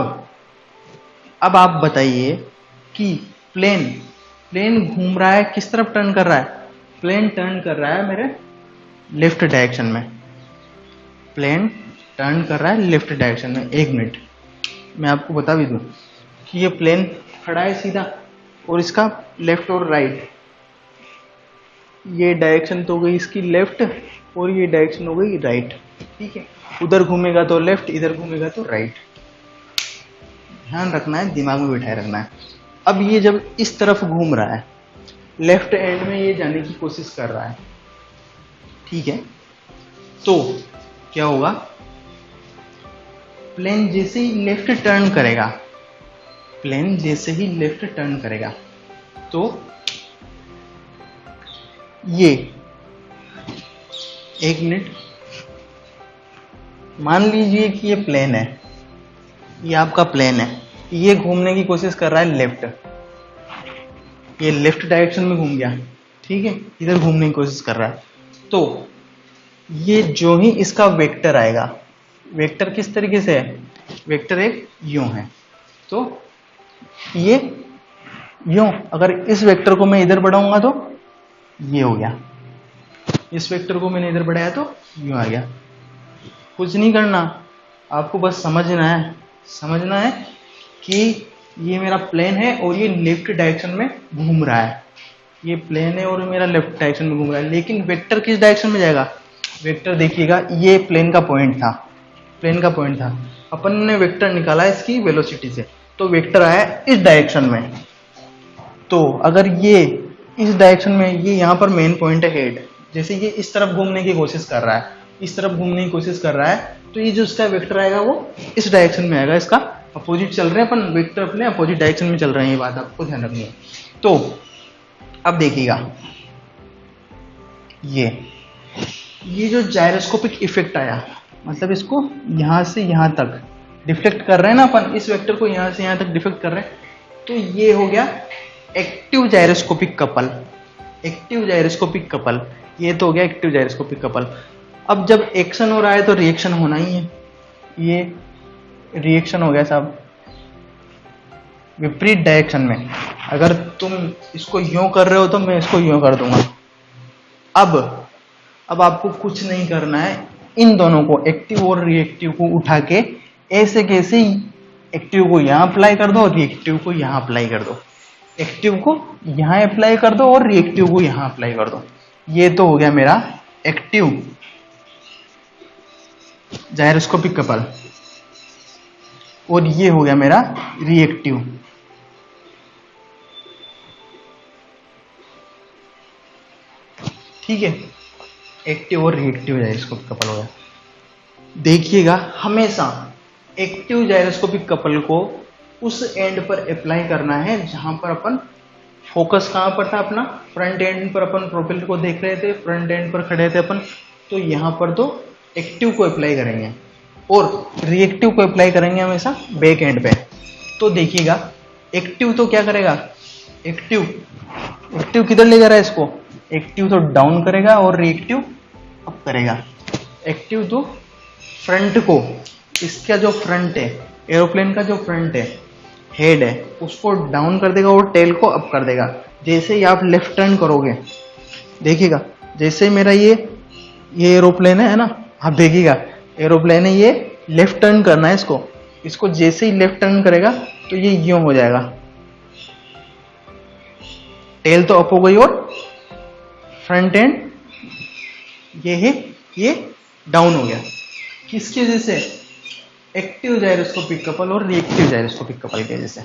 आप बताइए कि प्लेन घूम रहा है, किस तरफ टर्न कर रहा है, प्लेन टर्न कर रहा है मेरे लेफ्ट डायरेक्शन में, प्लेन टर्न कर रहा है लेफ्ट डायरेक्शन में। 1 मिनट मैं आपको बता भी दूं कि ये प्लेन खड़ा है सीधा और इसका लेफ्ट और राइट, ये डायरेक्शन तो हो गई इसकी लेफ्ट और ये डायरेक्शन हो गई राइट। ठीक है, उधर घूमेगा तो लेफ्ट, इधर घूमेगा तो राइट। ध्यान रखना है, दिमाग में बिठाए रखना है। अब ये जब इस तरफ घूम रहा है, लेफ्ट एंड में ये जाने की कोशिश कर रहा है, ठीक है, तो क्या होगा, प्लेन जैसे ही लेफ्ट टर्न करेगा, प्लेन जैसे ही लेफ्ट टर्न करेगा, तो ये, एक मिनट, मान लीजिए कि ये प्लेन है, ये आपका प्लेन है, ये घूमने की कोशिश कर रहा है लेफ्ट, ये लेफ्ट डायरेक्शन में घूम गया, ठीक है, इधर घूमने की कोशिश कर रहा है। तो ये जो ही इसका वेक्टर आएगा, वेक्टर किस तरीके से है, वेक्टर एक यूं है, तो ये यूं, अगर इस वेक्टर को मैं इधर बढ़ाऊंगा तो ये हो गया, इस वेक्टर को मैंने इधर बढ़ाया तो यूं आ गया। कुछ नहीं करना, आपको बस समझना है कि ये मेरा प्लेन है और ये लेफ्ट डायरेक्शन में घूम रहा है, ये प्लेन है और मेरा लेफ्ट डायरेक्शन में घूम रहा है, लेकिन वेक्टर किस डायरेक्शन में जाएगा, वेक्टर देखिएगा, ये प्लेन का पॉइंट था, अपन ने वेक्टर निकाला इसकी वेलोसिटी से, तो वेक्टर आया इस डायरेक्शन में। तो अगर ये इस डायरेक्शन में, ये यहाँ पर मेन पॉइंट है हेड, जैसे ये इस तरफ घूमने की कोशिश कर रहा है, तो ये जो इसका वेक्टर आएगा वो इस डायरेक्शन में आएगा, इसका अपोजिट चल रहे हैं अपन, वेक्टर अपने अपोजिट डायरेक्शन में चल रहे हैं, ये बात आपको ध्यान रखनी है। तो अब देखिएगा, ये जो जायरोस्कोपिक इफेक्ट आया, मतलब इसको यहां से यहां तक डिफ्लेक्ट कर रहे हैं ना अपन, इस वेक्टर को यहां से यहां तक डिफ्लेक्ट कर रहे हैं, तो ये हो गया एक्टिव जायरोस्कोपिक कपल, ये तो हो गया एक्टिव जायरोस्कोपिक कपल। अब जब एक्शन हो रहा है तो रिएक्शन होना ही है, ये रिएक्शन हो गया साहब विपरीत डायरेक्शन में, अगर तुम इसको यूं कर रहे हो तो मैं इसको यूं कर दूंगा। अब आपको कुछ नहीं करना है, इन दोनों को, एक्टिव और रिएक्टिव को उठा के ऐसे कैसे एक्टिव को यहां अप्लाई कर दो और रिएक्टिव को यहां अप्लाई कर दो, एक्टिव को यहां अप्लाई कर दो और रिएक्टिव को यहां अप्लाई कर दो। ये तो हो गया मेरा एक्टिव जायरोस्कोपिक कपल, और ये हो गया मेरा रिएक्टिव। ठीक है, एक्टिव और रिएक्टिव जायरोस्कोपिक कपल हो गया। देखिएगा, हमेशा एक्टिव जायरोस्कोपिक कपल को उस एंड पर अप्लाई करना है जहां पर अपन, फोकस कहां पर था अपना, फ्रंट एंड पर अपन प्रोपेलर को देख रहे थे, फ्रंट एंड पर खड़े थे अपन, तो यहां पर तो एक्टिव को अप्लाई करेंगे और रिएक्टिव को अप्लाई करेंगे हमेशा बैक एंड पे। तो देखिएगा, एक्टिव तो क्या करेगा, एक्टिव किधर ले जा रहा है इसको, एक्टिव तो डाउन करेगा और रिएक्टिव अप करेगा। एक्टिव तो फ्रंट को, इसका जो फ्रंट है, एरोप्लेन का जो फ्रंट है, हेड है, उसको डाउन कर देगा और टेल को अप कर देगा। जैसे ही आप लेफ्ट टर्न करोगे, देखिएगा, जैसे मेरा ये एरोप्लेन है ना, आप देखिएगा एरोप्लेन है, ये लेफ्ट टर्न करना है इसको जैसे ही लेफ्ट टर्न करेगा तो ये यूं हो जाएगा, टेल तो अप हो गई और फ्रंट एंड ये है, ये डाउन हो गया। किसकी वजह से, एक्टिव जायरोस्कोपिक कपल और रिएक्टिव जायरोस्कोपिक कपल की वजह से।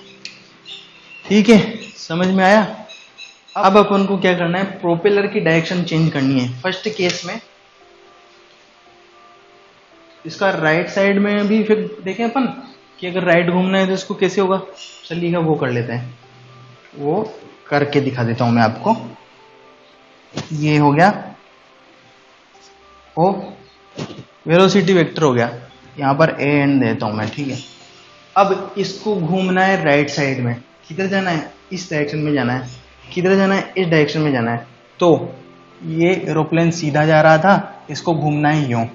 ठीक है, समझ में आया। अब अपन को क्या करना है, प्रोपेलर की डायरेक्शन चेंज करनी है। फर्स्ट केस में इसका राइट साइड में भी फिर देखें अपन कि अगर राइट घूमना है तो इसको कैसे होगा, चलिएगा वो कर लेते हैं, वो करके दिखा देता हूं मैं आपको। ये हो गया ओ वेलोसिटी वेक्टर हो गया, यहां पर ए एंड देता हूं मैं, ठीक है। अब इसको घूमना है राइट साइड में, किधर जाना है, इस डायरेक्शन में जाना है, किधर जाना है, इस डायरेक्शन में जाना है। तो ये एरोप्लेन सीधा जा रहा था, इसको घूमना है यूं,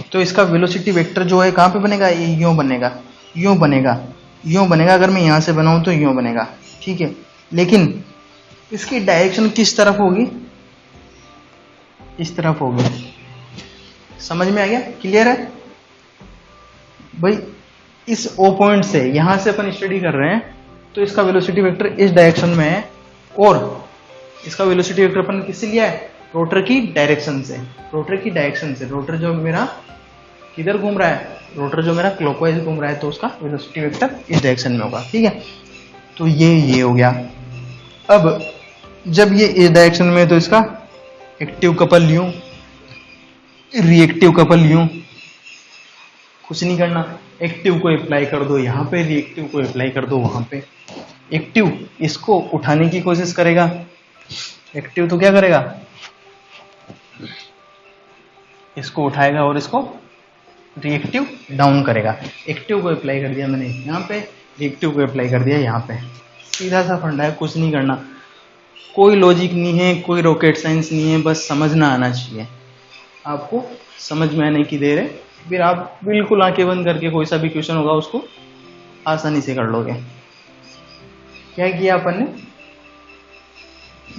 तो इसका वेलोसिटी वेक्टर जो है कहां पे बनेगा, ये यूं बनेगा, यूं बनेगा, यूं बनेगा। अगर मैं यहां से बनाऊं तो यूं बनेगा, ठीक है। लेकिन इसकी डायरेक्शन किस तरफ होगी, इस तरफ होगी। समझ में आ गया, क्लियर है भाई। इस ओ पॉइंट से, यहां से अपन स्टडी कर रहे हैं, तो इसका वेलोसिटी वेक्टर इस डायरेक्शन में है, और इसका वेलोसिटी वेक्टर अपन किससे लिया है, रोटर की डायरेक्शन से। रोटर जो मेरा किधर घूम रहा है, रोटर जो मेरा क्लॉकवाइज घूम रहा है तो उसका वेलोसिटी वेक्टर इस डायरेक्शन में होगा, ठीक है। तो ये हो गया। अब जब ये इस डायरेक्शन में है तो इसका एक्टिव कपल यूं, रिएक्टिव कपल यूं, कुछ नहीं करना, एक्टिव को अप्लाई कर दो यहाँ पे, रिएक्टिव को अप्लाई कर दो वहां पे। एक्टिव इसको उठाने की कोशिश करेगा, एक्टिव तो क्या करेगा, इसको उठाएगा और इसको रिएक्टिव डाउन करेगा। एक्टिव को अप्लाई कर दिया मैंने यहाँ पे, रिएक्टिव को अप्लाई कर दिया यहाँ पे। सीधा सा फंडा है, कुछ नहीं करना, कोई लॉजिक नहीं है, कोई रॉकेट साइंस नहीं है, बस समझना आना चाहिए। आपको समझ में आने की देर है, फिर आप बिल्कुल आंखें बंद करके कोई सा भी क्वेश्चन होगा उसको आसानी से कर लोगे। क्या किया अपन ने,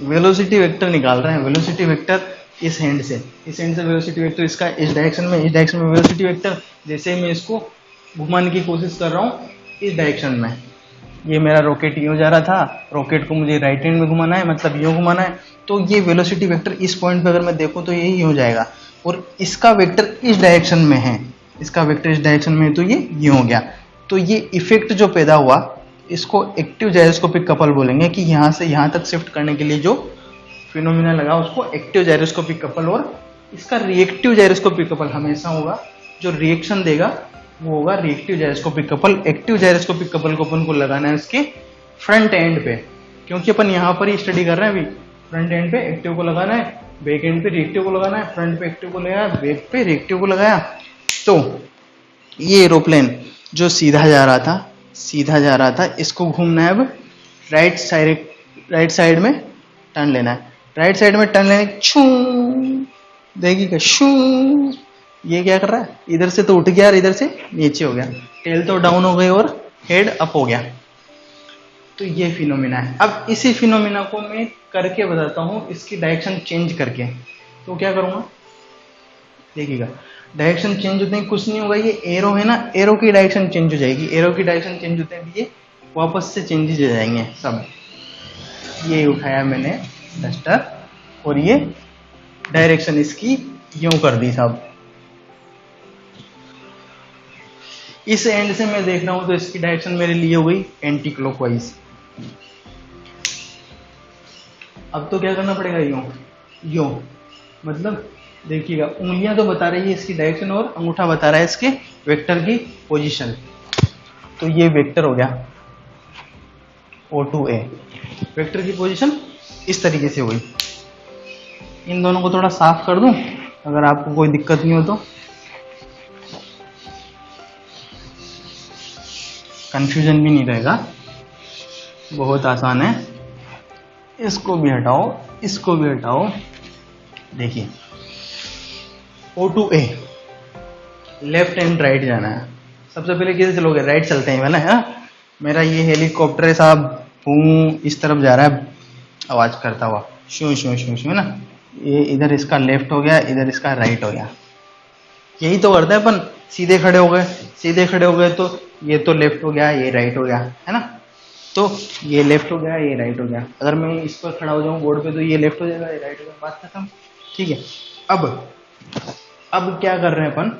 वेलोसिटी वेक्टर निकाल रहे हैं। वेलोसिटी वेक्टर इस हैंड से वेलोसिटी वेक्टर इसका इस डायरेक्शन में वेलोसिटी वेक्टर। जैसे मैं इसको घुमाने की कोशिश कर रहा हूँ इस डायरेक्शन में, ये मेरा रॉकेट यूं जा रहा था, रॉकेट को मुझे राइट हैंड में घुमाना है, मतलब यूं घुमाना है, तो ये वेलोसिटी वेक्टर इस पॉइंट पे अगर मैं देखूं तो यही हो जाएगा। और इसका वेक्टर इस डायरेक्शन में है, इसका वेक्टर इस डायरेक्शन में है, तो ये यूं हो गया। तो ये इफेक्ट जो पैदा हुआ इसको एक्टिव जायरोस्कोपिक कपल बोलेंगे, कि यहाँ से यहाँ तक शिफ्ट करने के लिए जो फिनोमिना लगा उसको एक्टिव जायरोस्कोपिक कपल। और इसका रिएक्टिव जायरोस्कोपिक कपल हमेशा होगा, जो रिएक्शन देगा वो होगा reactive gyroscopic couple. Active gyroscopic couple को अपन को लगाना है उसके फ्रंट एंड पे, क्योंकि अपन यहाँ पर ही स्टडी कर रहे हैं अभी। फ्रंट एंड पे एक्टिव को लगाना है, बैक एंड पे रिएक्टिव को लगाना है। फ्रंट पे एक्टिव को लगाया, बैक पे रिएक्टिव को लगाया। तो ये एरोप्लेन जो सीधा जा रहा था, इसको घूमना है अब राइट साइड में टर्न लेना है। राइट साइड में टर्न लेने छू देखिएगा, शू ये क्या कर रहा है, इधर से तो उठ गया और इधर से नीचे हो गया, टेल तो डाउन हो गई और हेड अप हो गया। तो ये फिनोमिना है। अब इसी फिनोमिना को मैं करके बताता हूँ, इसकी डायरेक्शन चेंज करके। तो क्या करूँगा, देखिएगा, डायरेक्शन चेंज होते हैं, कुछ नहीं होगा, ये एरो है ना, एरो की डायरेक्शन चेंज हो जाएगी। एरो की डायरेक्शन चेंज होते हैं, ये वापस से चेंजेस हो जाएंगे सब। ये उठाया मैंने डस्टर और ये डायरेक्शन इसकी यूं कर दी साहब। इस एंड से मैं देख रहा हूं तो इसकी डायरेक्शन मेरे लिए हो गई एंटी क्लॉकवाइज। अब तो क्या करना पड़ेगा, यूं मतलब देखिएगा, उंगलियां तो बता रही है इसकी डायरेक्शन और अंगूठा बता रहा है इसके वेक्टर की पोजीशन। तो ये वेक्टर हो गया O2A, वेक्टर की पोजीशन इस तरीके से हुई। इन दोनों को थोड़ा साफ कर दूं अगर आपको कोई दिक्कत नहीं हो तो, कंफ्यूजन भी नहीं रहेगा, बहुत आसान है। इसको भी हटाओ, इसको भी हटाओ। देखिए O2A लेफ्ट एंड राइट जाना है। सबसे पहले कैसे चलोगे, राइट चलते हैं, है ना। मेरा ये हेलीकॉप्टर है साहब, इस तरफ जा रहा है आवाज करता हुआ, शू शू शू शू, है ना। ये इधर इसका लेफ्ट हो गया, इधर इसका राइट हो गया। यही तो करते हैं अपन, सीधे खड़े हो गए तो ये तो लेफ्ट हो गया, ये राइट हो गया, है ना। तो ये लेफ्ट हो गया, ये राइट हो गया। अगर मैं इस पर खड़ा हो जाऊं बोर्ड पे तो ये लेफ्ट हो जाएगा, ये राइट हो गया, बात खत्म, ठीक है। अब क्या कर रहे हैं अपन,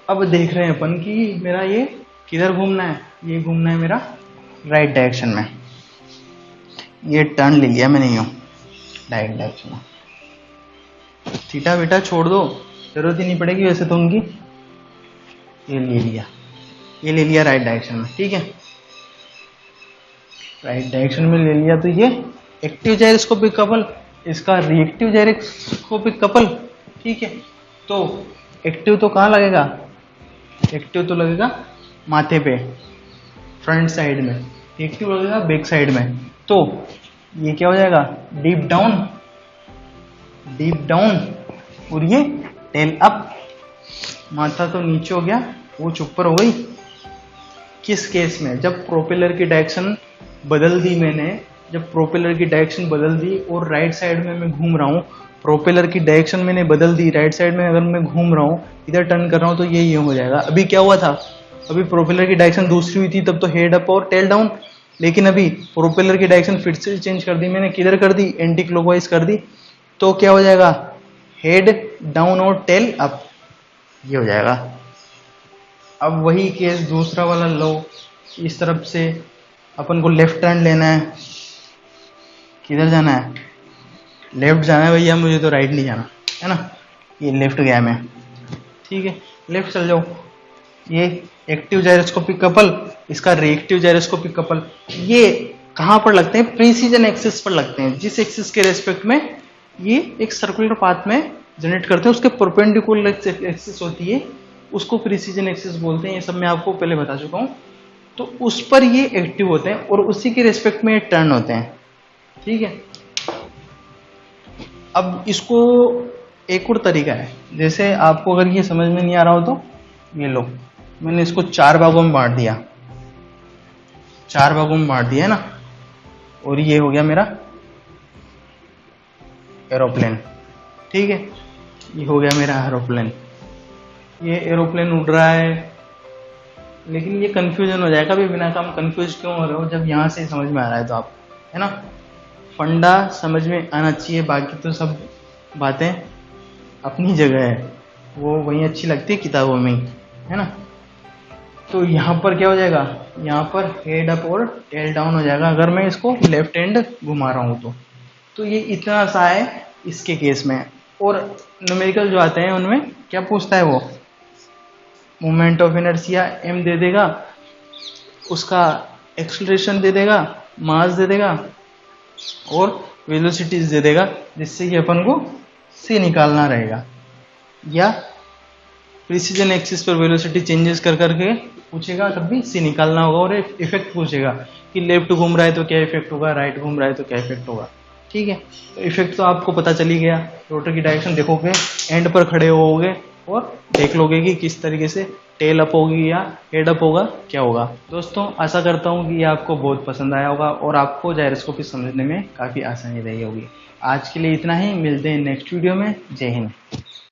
अब देख रहे हैं अपन कि मेरा ये किधर घूमना है, ये घूमना है मेरा राइट डायरेक्शन में। ये टर्न ले लिया मैंने यूं राइट डायरेक्शन में। थीटा बेटा छोड़ दो, जरूरत ही नहीं पड़ेगी वैसे तो उनकी। ये ले लिया राइट डायरेक्शन में, ठीक है। राइट डायरेक्शन में ले लिया तो ये एक्टिव जायरोस्कोपिक कपल, इसका रिएक्टिव जायरोस्कोपिक कपल, ठीक है। तो एक्टिव तो कहाँ लगेगा, एक्टिव तो लगेगा माथे पे फ्रंट साइड में, एक्टिव लगेगा बैक साइड में। तो ये क्या हो जाएगा, डीप डाउन और ये टेल अप। माथा तो नीचे हो गया, वो ऊपर हो गई। किस केस में, जब प्रोपेलर की डायरेक्शन बदल दी मैंने, जब प्रोपेलर की डायरेक्शन बदल दी और राइट साइड में मैं घूम रहा हूँ, प्रोपेलर की डायरेक्शन मैंने बदल दी, राइट साइड में अगर मैं घूम रहा हूँ, इधर टर्न कर रहा हूँ, तो ये हो जाएगा। अभी क्या हुआ था, अभी प्रोपेलर की डायरेक्शन दूसरी हुई थी, तब तो हेड अप और टेल डाउन। लेकिन अभी प्रोपेलर की डायरेक्शन फिर से चेंज कर दी मैंने, किधर कर दी, एंटी क्लॉकवाइज कर दी। तो क्या हो जाएगा, हेड डाउन और टेल अप, ये हो जाएगा। अब वही केस दूसरा वाला लो, इस तरफ से अपन को लेफ्ट टर्न लेना है। किधर जाना है? लेफ्ट जाना है भैया, मुझे तो राइट नहीं जाना है ना। ये लेफ्ट गया मैं, ठीक है, लेफ्ट चल जाओ। ये एक्टिव जायरोस्कोपिक कपल, इसका रिएक्टिव जायरोस्कोपिक कपल, ये कहाँ पर लगते हैं? प्रीसीजन एक्सिस पर लगते हैं, जिस एक्सिस के रेस्पेक्ट में ये एक सर्कुलर पाथ में जनरेट करते हैं, उसके परपेंडिकुलर एक्सिस होती है, उसको प्रीसीजन एक्सिस बोलते हैं। ये सब मैं आपको पहले बता चुका हूँ। तो उस पर ये एक्टिव होते हैं और उसी के रेस्पेक्ट में ये टर्न होते हैं, ठीक है। अब इसको एक और तरीका है, जैसे आपको अगर ये समझ में नहीं आ रहा हो तो ये लो, मैंने इसको 4 भागों में बांट दिया, 4 भागों में बांट दिया है ना, और ये हो गया मेरा एरोप्लेन, ठीक है। ये हो गया मेरा एरोप्लेन। ये एरोप्लेन उड़ रहा है, लेकिन ये कंफ्यूजन हो जाएगा भी, बिना काम कंफ्यूज क्यों हो रहे हो जब यहाँ से समझ में आ रहा है तो आप, है ना। फंडा समझ में आना चाहिए, बाकी तो सब बातें अपनी जगह है, वो वहीं अच्छी लगती है किताबों में, है ना। तो यहाँ पर क्या हो जाएगा? यहाँ पर हेड अप और टेल डाउन हो जाएगा अगर मैं इसको लेफ्ट हैंड घुमा रहा हूँ तो ये इतना सा है इसके केस में। और न्यूमेरिकल जो आते हैं उनमें क्या पूछता है वो? मोमेंट ऑफ इनर्शिया m दे देगा, उसका एक्सेलरेशन दे देगा, मास दे देगा और वेलोसिटीज दे देगा, जिससे कि अपन को c निकालना रहेगा। या प्रिसीजन एक्सिस पर वेलोसिटी चेंजेस कर करके पूछेगा, तब भी c निकालना होगा। और इफेक्ट पूछेगा कि लेफ्ट घूम रहा है तो क्या इफेक्ट होगा, राइट घूम रहा है तो क्या इफेक्ट होगा, ठीक है। तो इफेक्ट तो आपको पता चल ही गया। रोटर की डायरेक्शन देखोगे, एंड पर खड़े होगे और देख लोगे कि किस तरीके से टेल अप होगी या हेड अप होगा, क्या होगा। दोस्तों आशा करता हूँ कि ये आपको बहुत पसंद आया होगा और आपको जायरोस्कोपी समझने में काफ़ी आसानी रही होगी। आज के लिए इतना ही, मिलते हैं नेक्स्ट वीडियो में। जय हिंद।